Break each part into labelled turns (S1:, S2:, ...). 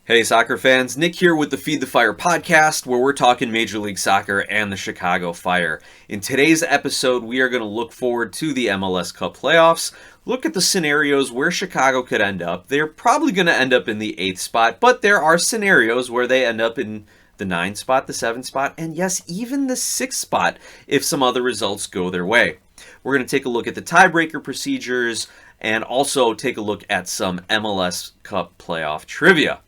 S1: Hey soccer fans, Nick here with the Feed the Fire podcast where we're talking Major League Soccer and the Chicago Fire. In today's episode, we are going to look forward to the MLS Cup Playoffs, look at the scenarios where Chicago could end up. They're probably going to end up in the 8th spot, but there are scenarios where they end up in the 9th spot, the 7th spot, and yes, even the 6th spot if some other results go their way. We're going to take a look at the tiebreaker procedures and also take a look at some MLS Cup playoff trivia.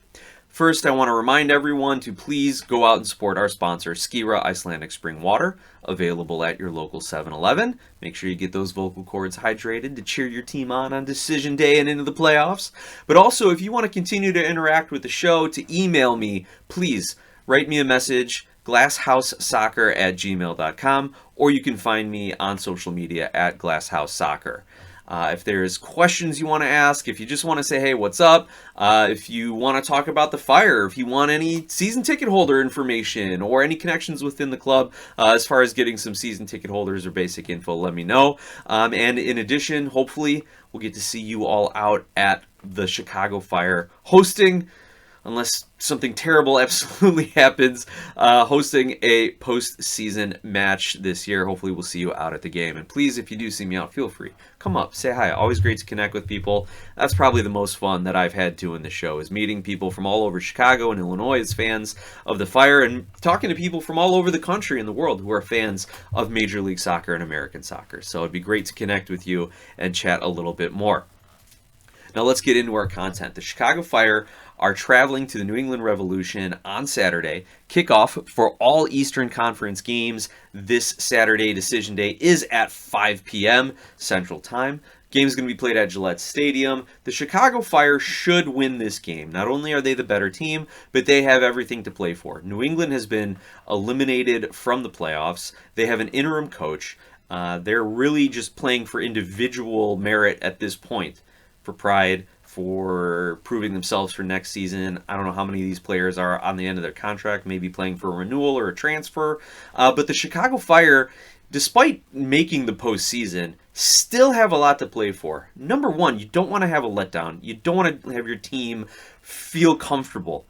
S1: First, I want to remind everyone to please go out and support our sponsor, Skira Icelandic Spring Water, available at your local 7-Eleven. Make sure you get those vocal cords hydrated to cheer your team on decision day and into the playoffs. But also, if you want to continue to interact with the show, to email me, please write me a message, glasshouseSoccer@gmail.com, or you can find me on social media at GlassHouseSoccer. If there's questions you want to ask, if you just want to say, hey, what's up, if you want to talk about the Fire, if you want any season ticket holder information or any connections within the club as far as getting some season ticket holders or basic info, let me know. And in addition, hopefully, we'll get to see you all out at the Chicago Fire hosting, unless something terrible absolutely happens, hosting a postseason match this year. Hopefully we'll see you out at the game. And please, if you do see me out, feel free. Come up, say hi. Always great to connect with people. That's probably the most fun that I've had doing the show, is meeting people from all over Chicago and Illinois as fans of the Fire, and talking to people from all over the country and the world who are fans of Major League Soccer and American soccer. So it'd be great to connect with you and chat a little bit more. Now let's get into our content. The Chicago Fire are traveling to the New England Revolution on Saturday. Kickoff for all Eastern Conference games this Saturday, decision day, is at 5 p.m. Central Time. Game is going to be played at Gillette Stadium. The Chicago Fire should win this game. Not only are they the better team, but they have everything to play for. New England has been eliminated from the playoffs. They have an interim coach. They're really just playing for individual merit at this point, for pride, for proving themselves for next season. I don't know how many of these players are on the end of their contract, maybe playing for a renewal or a transfer. But the Chicago Fire, despite making the postseason, still have a lot to play for. Number one, you don't want to have a letdown. You don't want to have your team feel comfortable.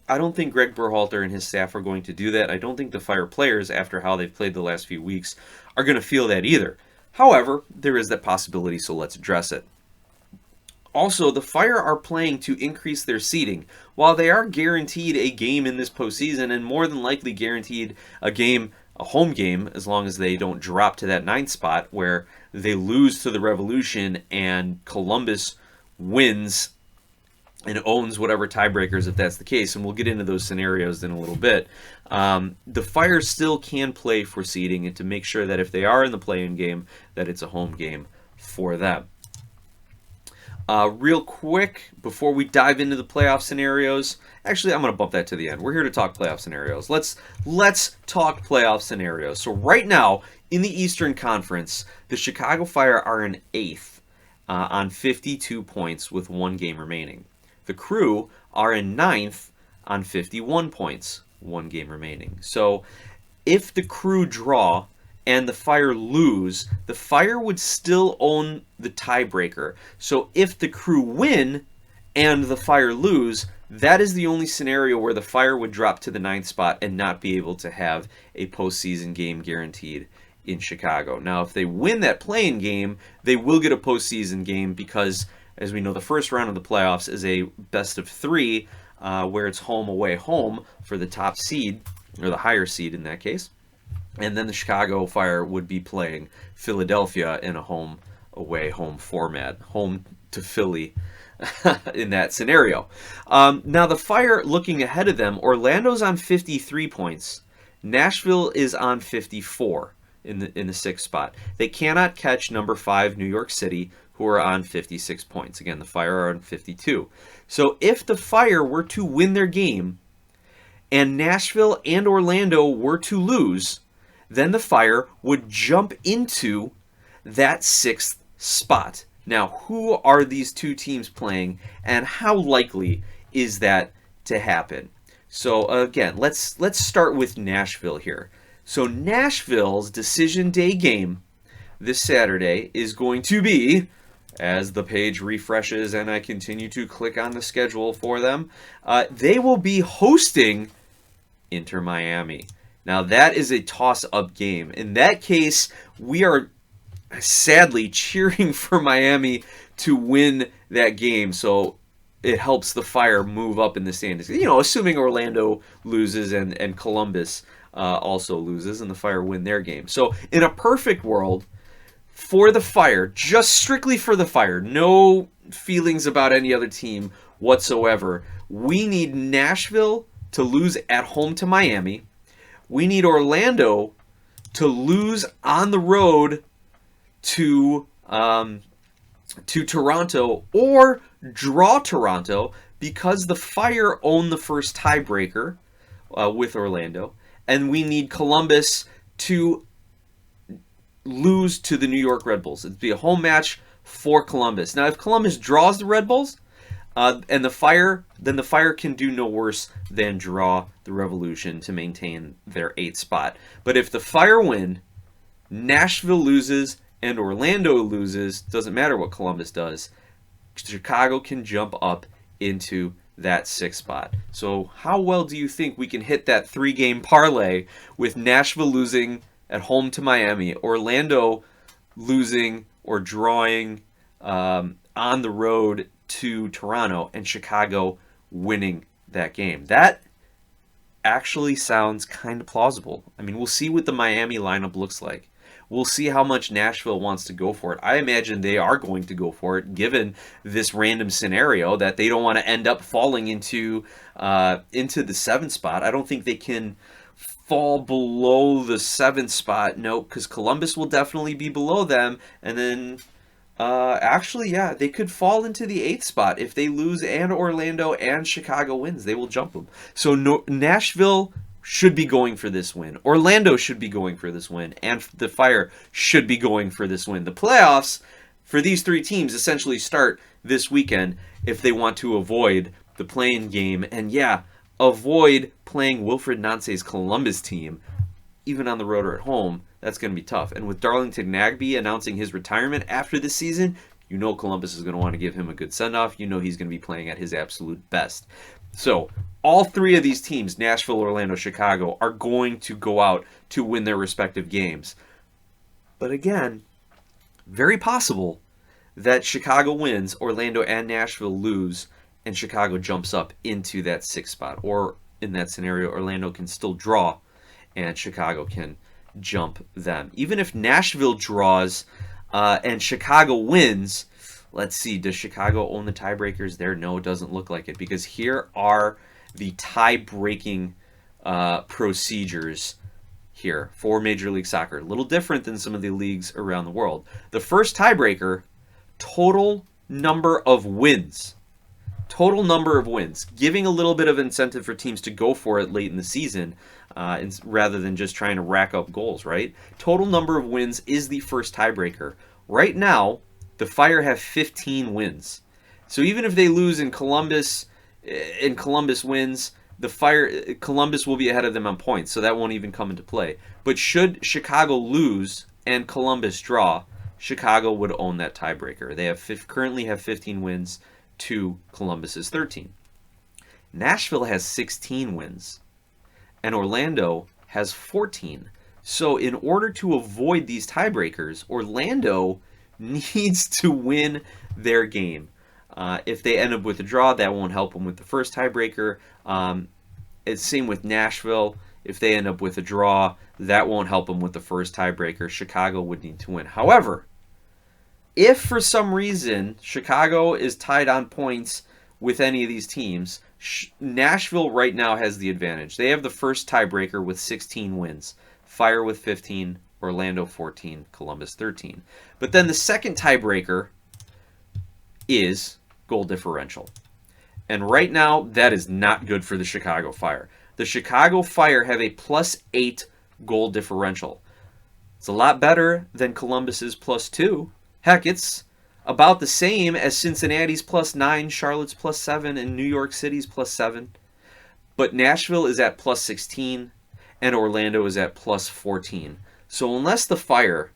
S1: I don't think Greg Berhalter and his staff are going to do that. I don't think the Fire players, after how they've played the last few weeks, are going to feel that either. However, there is that possibility, so let's address it. Also, the Fire are playing to increase their seeding. While they are guaranteed a game in this postseason, and more than likely guaranteed a home game, as long as they don't drop to that 9th spot where they lose to the Revolution and Columbus wins and owns whatever tiebreakers if that's the case, and we'll get into those scenarios in a little bit. The Fire still can play for seeding, and to make sure that if they are in the play-in game, that it's a home game for them. Real quick, before we dive into the playoff scenarios, actually, I'm going to bump that to the end. We're here to talk playoff scenarios. Let's talk playoff scenarios. So right now, in the Eastern Conference, the Chicago Fire are in 8th on 52 points with 1 game remaining. The Crew are in 9th on 51 points, 1 game remaining. So if the Crew draw and the Fire lose, the Fire would still own the tiebreaker. So if the Crew win and the Fire lose, that is the only scenario where the Fire would drop to the 9th spot and not be able to have a postseason game guaranteed in Chicago. Now, if they win that play-in game, they will get a postseason game because, as we know, the first round of the playoffs is a best of 3 where it's home, away, home for the top seed, or the higher seed in that case. And then the Chicago Fire would be playing Philadelphia in a home-away-home format, home to Philly in that scenario. Now the Fire, looking ahead of them, Orlando's on 53 points. Nashville is on 54 in the 6th spot. They cannot catch number 5 New York City, who are on 56 points. Again, the Fire are on 52. So if the Fire were to win their game and Nashville and Orlando were to lose, then the Fire would jump into that 6th spot. Now, who are these two teams playing, and how likely is that to happen? So again, let's start with Nashville here. So Nashville's decision day game this Saturday is going to be as the page refreshes and I continue to click on the schedule for them, they will be hosting Inter Miami. Now, that is a toss-up game. In that case, we are sadly cheering for Miami to win that game, so it helps the Fire move up in the standings. You know, assuming Orlando loses and Columbus also loses and the Fire win their game. So, in a perfect world, for the Fire, just strictly for the Fire, no feelings about any other team whatsoever, we need Nashville to lose at home to Miami. We need Orlando to lose on the road to Toronto or draw Toronto, because the Fire own the first tiebreaker with Orlando, and we need Columbus to lose to the New York Red Bulls. It'd be a home match for Columbus. Now, if Columbus draws the Red Bulls and the Fire, then the Fire can do no worse than draw the Revolution to maintain their 8th spot. But if the Fire win, Nashville loses, and Orlando loses, doesn't matter what Columbus does, Chicago can jump up into that 6th spot. So how well do you think we can hit that 3-game parlay with Nashville losing at home to Miami, Orlando losing or drawing on the road to Toronto, and Chicago winning that game? That actually sounds kind of plausible. I mean, we'll see what the Miami lineup looks like. We'll see how much Nashville wants to go for it. I imagine they are going to go for it, given this random scenario that they don't want to end up falling into the 7th spot. I don't think they can fall below the 7th spot. No, because Columbus will definitely be below them. And then, they could fall into the 8th spot. If they lose and Orlando and Chicago wins, they will jump them. So Nashville should be going for this win. Orlando should be going for this win. And the Fire should be going for this win. The playoffs for these 3 teams essentially start this weekend if they want to avoid the play-in game. And avoid playing Wilfred Nance's Columbus team, even on the road or at home. That's going to be tough. And with Darlington Nagbe announcing his retirement after this season, you know Columbus is going to want to give him a good send-off. You know he's going to be playing at his absolute best. So all 3 of these teams, Nashville, Orlando, Chicago, are going to go out to win their respective games. But again, very possible that Chicago wins, Orlando and Nashville lose, and Chicago jumps up into that 6th spot. Or in that scenario, Orlando can still draw, and Chicago can jump them. Even if Nashville draws and Chicago wins, let's see, does Chicago own the tiebreakers there? No, it doesn't look like it, because here are the tie-breaking procedures here for Major League Soccer. A little different than some of the leagues around the world. The first tiebreaker, total number of wins. Total number of wins, giving a little bit of incentive for teams to go for it late in the season rather than just trying to rack up goals, right? Total number of wins is the first tiebreaker. Right now, the Fire have 15 wins. So even if they lose and Columbus wins, Columbus will be ahead of them on points, so that won't even come into play. But should Chicago lose and Columbus draw, Chicago would own that tiebreaker. They currently have 15 wins to Columbus's 13. Nashville has 16 wins, and Orlando has 14. So in order to avoid these tiebreakers, Orlando needs to win their game. If they end up with a draw, that won't help them with the first tiebreaker. It's same with Nashville. If they end up with a draw, that won't help them with the first tiebreaker. Chicago would need to win. However, if for some reason Chicago is tied on points with any of these teams, Nashville right now has the advantage. They have the first tiebreaker with 16 wins. Fire with 15, Orlando 14, Columbus 13. But then the second tiebreaker is goal differential. And right now, that is not good for the Chicago Fire. The Chicago Fire have a +8 goal differential. It's a lot better than Columbus's +2. Heck, it's about the same as Cincinnati's +9, Charlotte's +7, and New York City's +7. But Nashville is at +16, and Orlando is at +14. So unless the Fire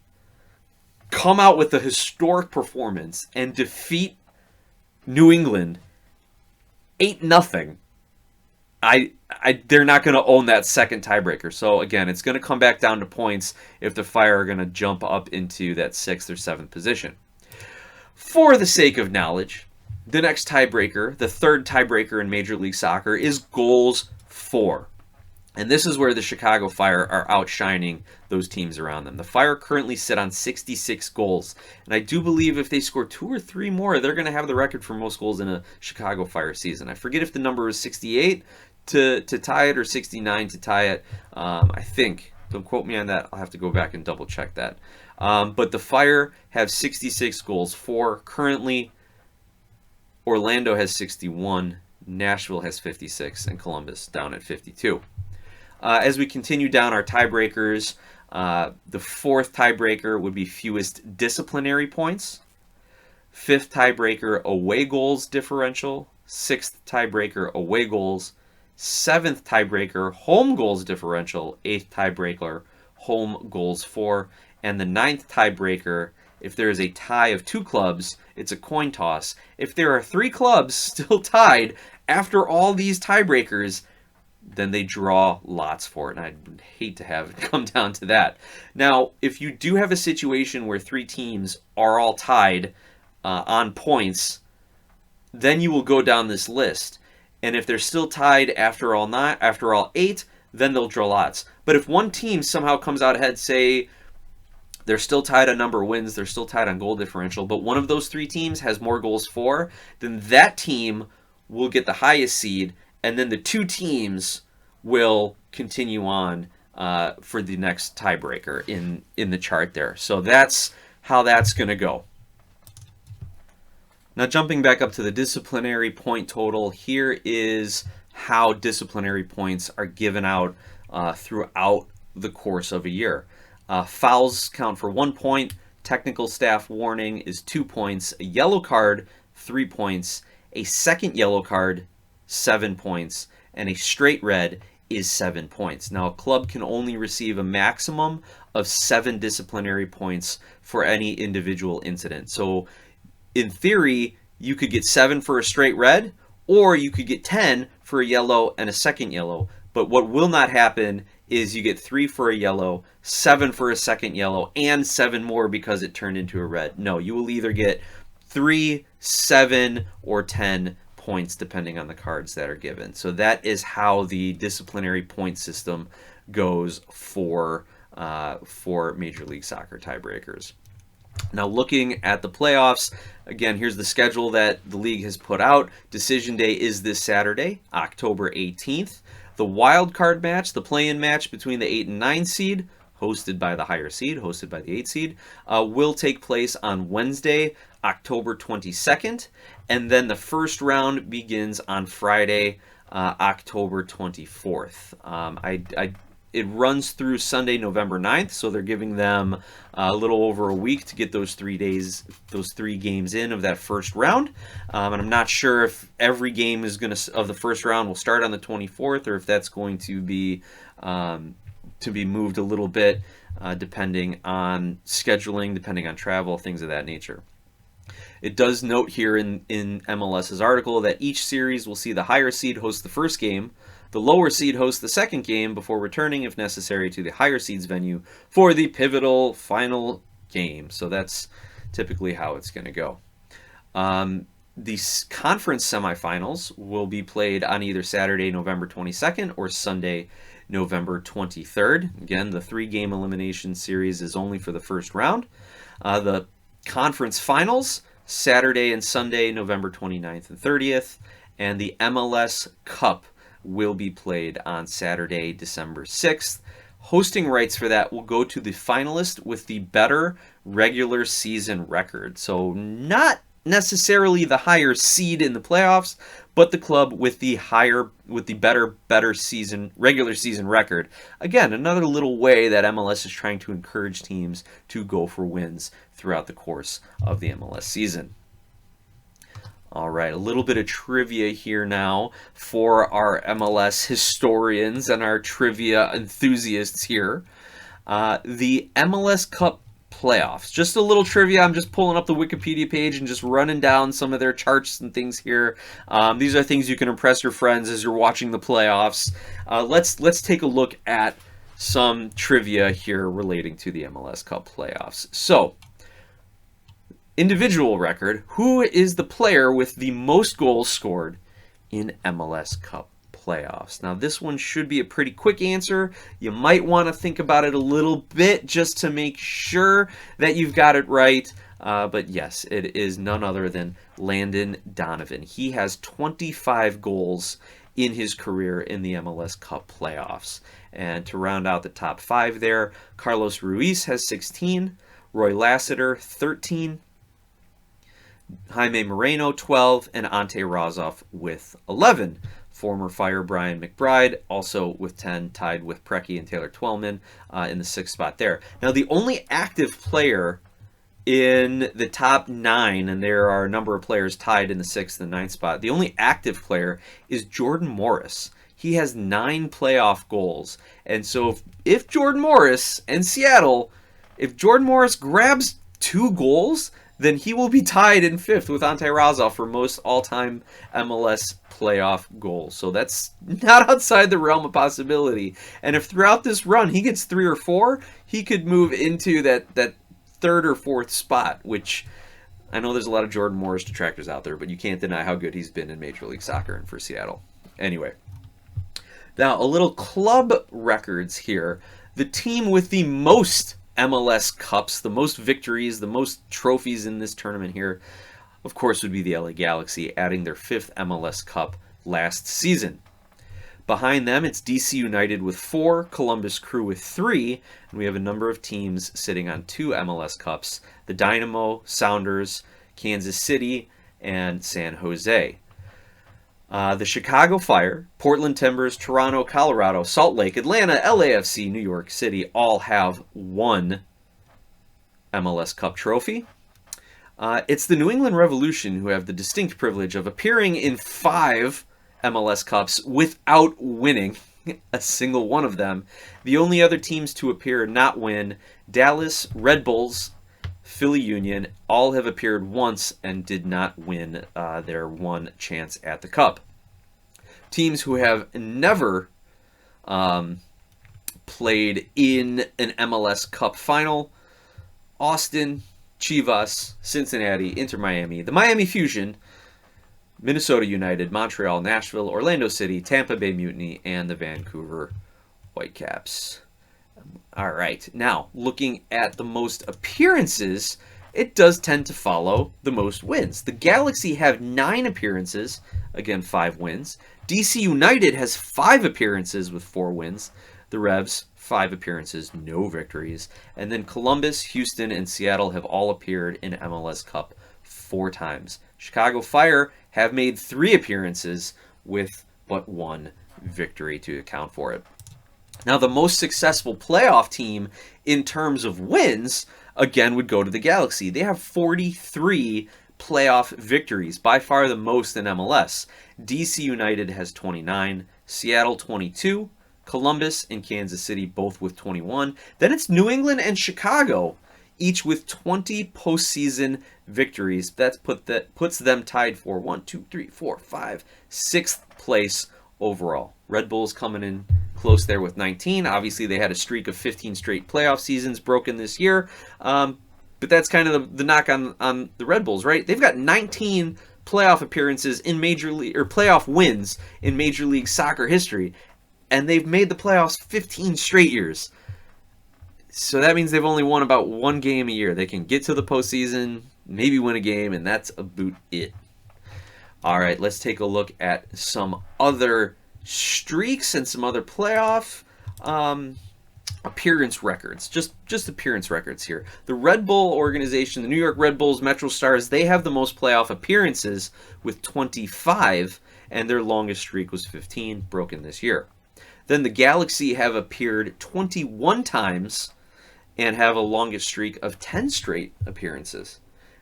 S1: come out with a historic performance and defeat New England 8-0, they're not going to own that second tiebreaker. So again, it's going to come back down to points if the Fire are going to jump up into that 6th or 7th position. For the sake of knowledge, the next tiebreaker, the third tiebreaker in Major League Soccer, is goals for. And this is where the Chicago Fire are outshining those teams around them. The Fire currently sit on 66 goals. And I do believe if they score 2 or 3 more, they're going to have the record for most goals in a Chicago Fire season. I forget if the number was 68 to tie it or 69 to tie it. I think. Don't quote me on that. I'll have to go back and double check that. But the Fire have 66 goals for. Currently, Orlando has 61, Nashville has 56, and Columbus down at 52. As we continue down our tiebreakers, the 4th tiebreaker would be fewest disciplinary points. 5th tiebreaker, away goals differential. 6th tiebreaker, away goals. 7th tiebreaker, home goals differential. 8th tiebreaker, home goals for. And the 9th tiebreaker, if there is a tie of 2 clubs, it's a coin toss. If there are 3 clubs still tied after all these tiebreakers, then they draw lots for it. And I'd hate to have it come down to that. Now, if you do have a situation where 3 teams are all tied on points, then you will go down this list. And if they're still tied after all 8, then they'll draw lots. But if one team somehow comes out ahead, say they're still tied on number of wins, they're still tied on goal differential, but one of those 3 teams has more goals for, then that team will get the highest seed, and then the 2 teams will continue on for the next tiebreaker in the chart there. So that's how that's going to go. Now jumping back up to the disciplinary point total, here is how disciplinary points are given out throughout the course of a year. Fouls count for 1 point, technical staff warning is 2 points, a yellow card, 3 points, a second yellow card, 7 points, and a straight red is 7 points. Now, a club can only receive a maximum of 7 disciplinary points for any individual incident. So, in theory, you could get 7 for a straight red, or you could get 10 for a yellow and a second yellow. But what will not happen is you get 3 for a yellow, 7 for a second yellow, and 7 more because it turned into a red. No, you will either get 3, 7, or 10 points depending on the cards that are given. So that is how the disciplinary point system goes for Major League Soccer tiebreakers. Now looking at the playoffs, again, here's the schedule that the league has put out. Decision day is this Saturday, October 18th. The wild card match, the play-in match between the 8 and 9 seed, hosted by the higher seed, hosted by the 8 seed, will take place on Wednesday, October 22nd. And then the first round begins on Friday, October 24th. It runs through Sunday, November 9th, so they're giving them a little over a week to get those 3 games in of that first round. And I'm not sure if every game of the first round will start on the 24th, or if that's going to be moved a little bit, depending on scheduling, depending on travel, things of that nature. It does note here in MLS's article that each series will see the higher seed host the first game, the lower seed hosts the second game before returning, if necessary, to the higher seed's venue for the pivotal final game. So that's typically how it's going to go. The conference semifinals will be played on either Saturday, November 22nd or Sunday, November 23rd. Again, the 3-game elimination series is only for the first round. The conference finals, Saturday and Sunday, November 29th and 30th. And the MLS Cup will be played on Saturday, December 6th. Hosting rights for that will go to the finalist with the better regular season record. So not necessarily the higher seed in the playoffs, but the club with the better regular season record. Again, another little way that MLS is trying to encourage teams to go for wins throughout the course of the MLS season. All right, a little bit of trivia here now for our MLS historians and our trivia enthusiasts here. The MLS Cup Playoffs. Just a little trivia. I'm just pulling up the Wikipedia page and just running down some of their charts and things here. These are things you can impress your friends as you're watching the playoffs. Let's take a look at some trivia here relating to the MLS Cup playoffs. So, individual record, who is the player with the most goals scored in MLS Cup playoffs? Now, this one should be a pretty quick answer. You might want to think about it a little bit just to make sure that you've got it right. But yes, it is none other than Landon Donovan. He has 25 goals in his career in the MLS Cup playoffs. And to round out the top 5 there, Carlos Ruiz has 16, Roy Lassiter 13, Jaime Moreno 12, and Ante Razov with 11. Former Fire Brian McBride also with 10, tied with Preki and Taylor Twellman in the 6th spot there. Now, the only active player in the top 9, and there are a number of players tied in the 6th and 9th spot, the only active player is Jordan Morris. He has 9 playoff goals. And so if Jordan Morris and Seattle, if Jordan Morris grabs 2 goals, then he will be tied in 5th with Ante Razov for most all-time MLS playoff goals. So that's not outside the realm of possibility. And if throughout this run he gets 3 or 4, he could move into that 3rd or 4th spot, which I know there's a lot of Jordan Morris detractors out there, but you can't deny how good he's been in Major League Soccer and for Seattle. Anyway, now a little club records here. The team with the most MLS Cups, the most victories, the most trophies in this tournament here, of course, would be the LA Galaxy, adding their 5th MLS Cup last season. Behind them, it's DC United with 4, Columbus Crew with 3, and we have a number of teams sitting on 2 MLS Cups, the Dynamo, Sounders, Kansas City, and San Jose. The Chicago Fire, Portland Timbers, Toronto, Colorado, Salt Lake, Atlanta, LAFC, New York City all have 1 MLS Cup trophy. It's the New England Revolution who have the distinct privilege of appearing in 5 MLS Cups without winning a single one of them. The only other teams to appear and not win, Dallas, Red Bulls, Philly Union, all have appeared once and did not win their one chance at the Cup. Teams who have never played in an MLS Cup final, Austin, Chivas, Cincinnati, Inter Miami, the Miami Fusion, Minnesota United, Montreal, Nashville, Orlando City, Tampa Bay Mutiny, and the Vancouver Whitecaps. All right, now looking at the most appearances, it does tend to follow the most wins. The Galaxy have 9 appearances, again 5 wins. DC United has 5 appearances with 4 wins. The Revs, 5 appearances, no victories. And then Columbus, Houston, and Seattle have all appeared in MLS Cup 4 times. Chicago Fire have made 3 appearances with but 1 victory to account for it. Now, the most successful playoff team in terms of wins, again, would go to the Galaxy. They have 43 playoff victories, by far the most in MLS. DC United has 29, Seattle 22, Columbus and Kansas City both with 21. Then it's New England and Chicago, each with 20 postseason victories. That puts them tied for 6th place overall. Red Bulls coming in close there with 19. Obviously, they had a streak of 15 straight playoff seasons broken this year. But that's kind of the knock on the Red Bulls, right? They've got 19 playoff appearances in Major League, or playoff wins in Major League Soccer history, and they've made the playoffs 15 straight years. So that means they've only won about 1 game a year. They can get to the postseason, maybe win a game, and that's about it. All right, let's take a look at some other streaks and some other playoff appearance records. Just appearance records here. The Red Bull organization, the New York Red Bulls, Metro Stars, they have the most playoff appearances with 25, and their longest streak was 15, broken this year. Then the Galaxy have appeared 21 times and have a longest streak of 10 straight appearances.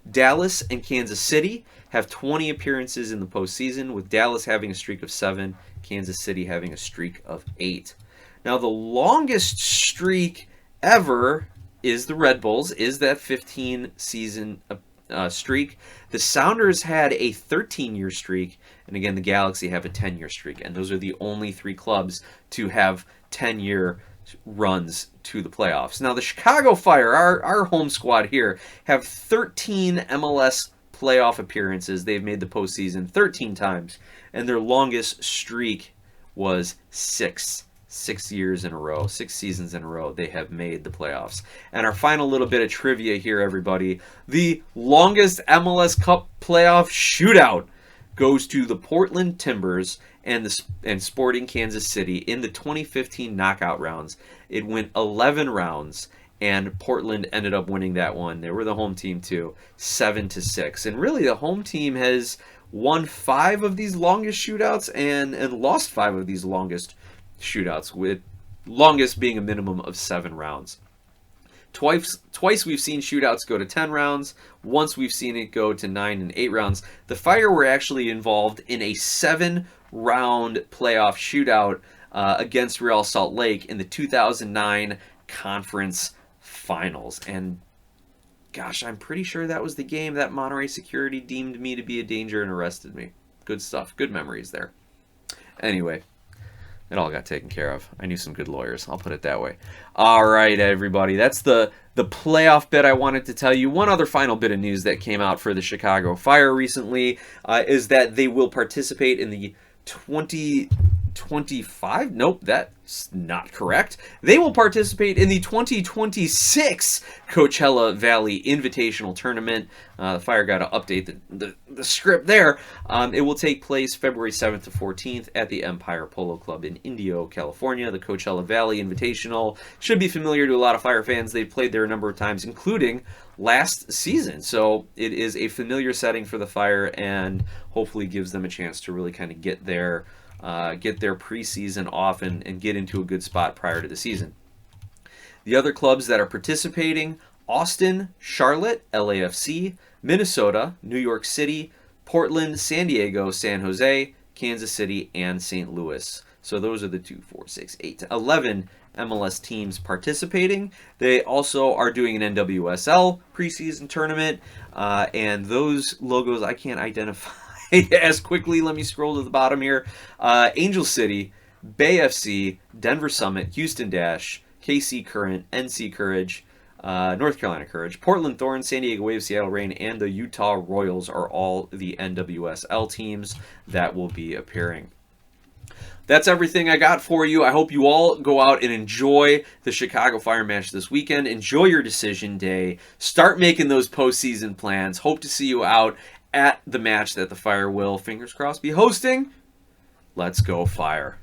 S1: Dallas and Kansas City have 20 appearances in the postseason, with Dallas having a streak of 7, Kansas City having a streak of 8. Now, the longest streak ever is the Red Bulls, is that 15-season streak. The Sounders had a 13-year streak, and again, the Galaxy have a 10-year streak, and those are the only 3 clubs to have 10-year runs to the playoffs. Now, the Chicago Fire, our home squad here, have 13 MLS playoff appearances. They've made the postseason 13 times, and their longest streak was 6 years in a row, 6 seasons in a row, they have made the playoffs. And our final little bit of trivia here, everybody. The longest MLS Cup playoff shootout goes to the Portland Timbers and Sporting Kansas City in the 2015 knockout rounds. It went 11 rounds, and Portland ended up winning that one. They were the home team too, 7-6. And really, the home team has won 5 of these longest shootouts and lost 5 of these longest shootouts, with longest being a minimum of 7 rounds. Twice we've seen shootouts go to 10 rounds. Once we've seen it go to 9 and 8 rounds. The Fire were actually involved in a 7-round playoff shootout against Real Salt Lake in the 2009 conference finals. And gosh, I'm pretty sure that was the game that Monterey security deemed me to be a danger and arrested me. Good stuff. Good memories there. Anyway, it all got taken care of. I knew some good lawyers. I'll put it that way. All right, everybody. That's the playoff bit I wanted to tell you. One other final bit of news that came out for the Chicago Fire recently is that they will participate in the 2025? Nope, that's not correct. They will participate in the 2026 Coachella Valley Invitational Tournament. The Fire got to update the script there. It will take place February 7th to 14th at the Empire Polo Club in Indio, California. The Coachella Valley Invitational should be familiar to a lot of Fire fans. They've played there a number of times, including last season. So it is a familiar setting for the Fire, and hopefully gives them a chance to really kind of get their preseason off and get into a good spot prior to the season. The other clubs that are participating: Austin, Charlotte, LAFC, Minnesota, New York City, Portland, San Diego, San Jose, Kansas City, and St. Louis. So those are the 11 MLS teams participating. They also are doing an NWSL preseason tournament, and those logos I can't identify as quickly. Let me scroll to the bottom here. Angel City, Bay FC, Denver Summit, Houston Dash, KC Current, NC Courage, North Carolina Courage, Portland Thorns, San Diego Wave, Seattle Reign, and the Utah Royals are all the NWSL teams that will be appearing. That's everything I got for you. I hope you all go out and enjoy the Chicago Fire match this weekend. Enjoy your decision day. Start making those postseason plans. Hope to see you out at the match that the Fire will, fingers crossed, be hosting. Let's go Fire.